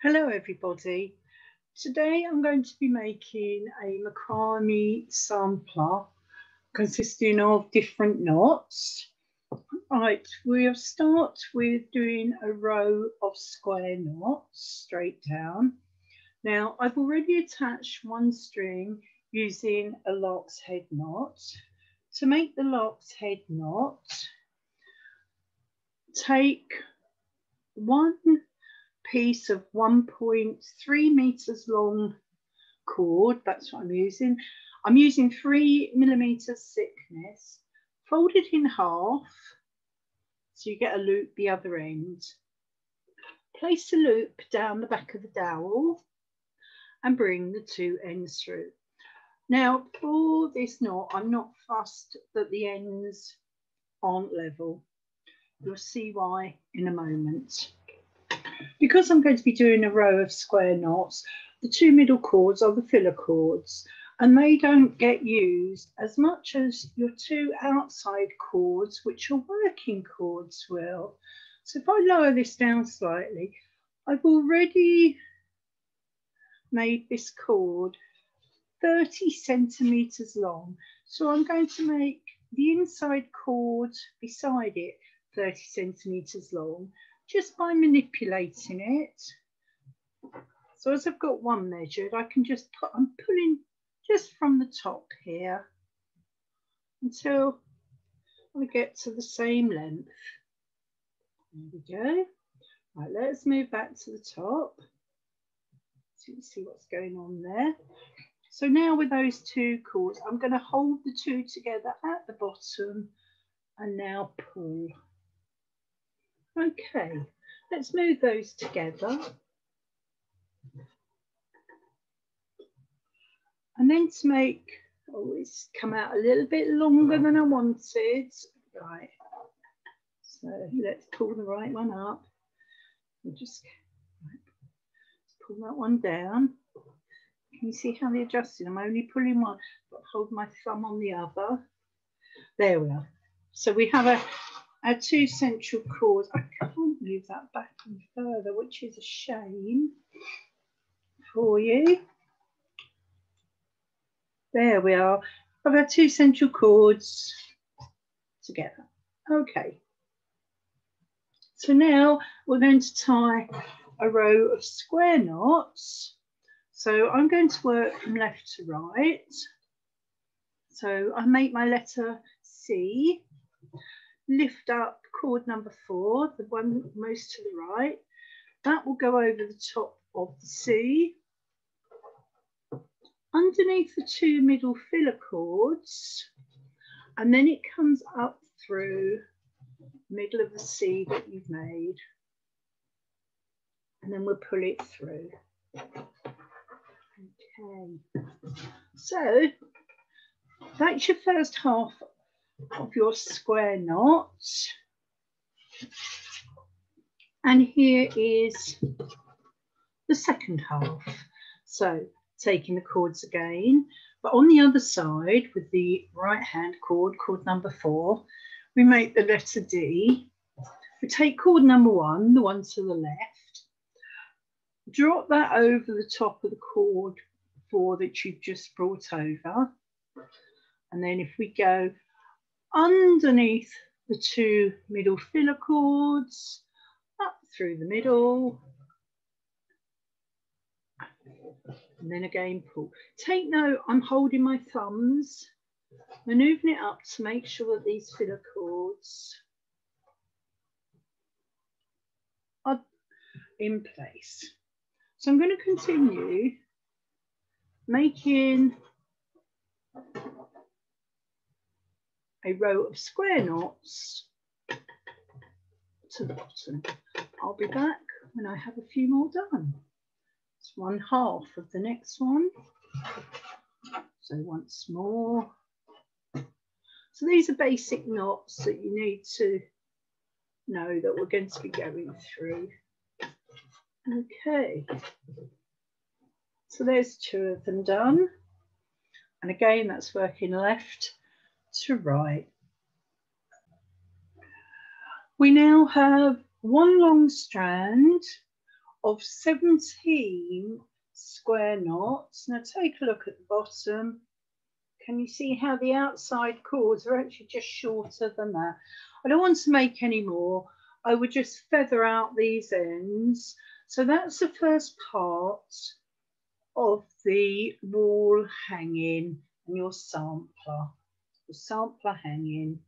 Hello everybody. Today I'm going to be making a macrame sampler consisting of different knots. Right, we'll start with doing a row of square knots straight down. Now I've already attached one string using a lark's head knot. To make the lark's head knot, take one piece of 1.3 meters long cord. That's what I'm using. I'm using 3mm thickness, fold it in half so you get a loop the other end. Place the loop down the back of the dowel and bring the two ends through. Now for this knot, I'm not fussed that the ends aren't level. You'll see why in a moment. Because I'm going to be doing a row of square knots, the two middle cords are the filler cords and they don't get used as much as your two outside cords, which are working cords, will. So if I lower this down slightly, I've already made this cord 30 centimeters long. So I'm going to make the inside cord beside it 30 centimeters long, just by manipulating it. So as I've got one measured, I can just put, I'm pulling just from the top here until I get to the same length. There we go. Right, let's move back to the top so you can see what's going on there. So now with those two cords, I'm going to hold the two together at the bottom and now pull. Okay, let's move those together. And then to make, oh, it's come out a little bit longer than I wanted. Right, so let's pull the right one up. We'll just pull that one down. Can you see how they're adjusting? I'm only pulling one, but hold my thumb on the other. There we are. So we have our two central cords. I can't move that back any further, which is a shame for you. There we are. I've had two central cords together. Okay. So now we're going to tie a row of square knots. So I'm going to work from left to right. So I make my letter C, lift up cord number 4, the one most to the right. That will go over the top of the C. Underneath the two middle filler cords, and then it comes up through the middle of the C that you've made, and then we'll pull it through. Okay, so that's your first half of your square knot, and here is the second half. So taking the cords again, but on the other side with the right hand cord, cord number 4, we make the letter D. We take cord number 1, the one to the left, drop that over the top of the cord 4 that you've just brought over, and then if we go underneath the two middle filler cords, up through the middle, and then again pull. Take note, I'm holding my thumbs, manoeuvring it up to make sure that these filler cords are in place. So I'm going to continue making a row of square knots to the bottom. I'll be back when I have a few more done. It's one half of the next one. So once more. So these are basic knots that you need to know that we're going to be going through. Okay. So there's 2 of them done. And again, that's working left to right. We now have one long strand of 17 square knots. Now take a look at the bottom. Can you see how the outside cords are actually just shorter than that? I don't want to make any more. I would just feather out these ends. So that's the first part of the wall hanging and your sampler hanging.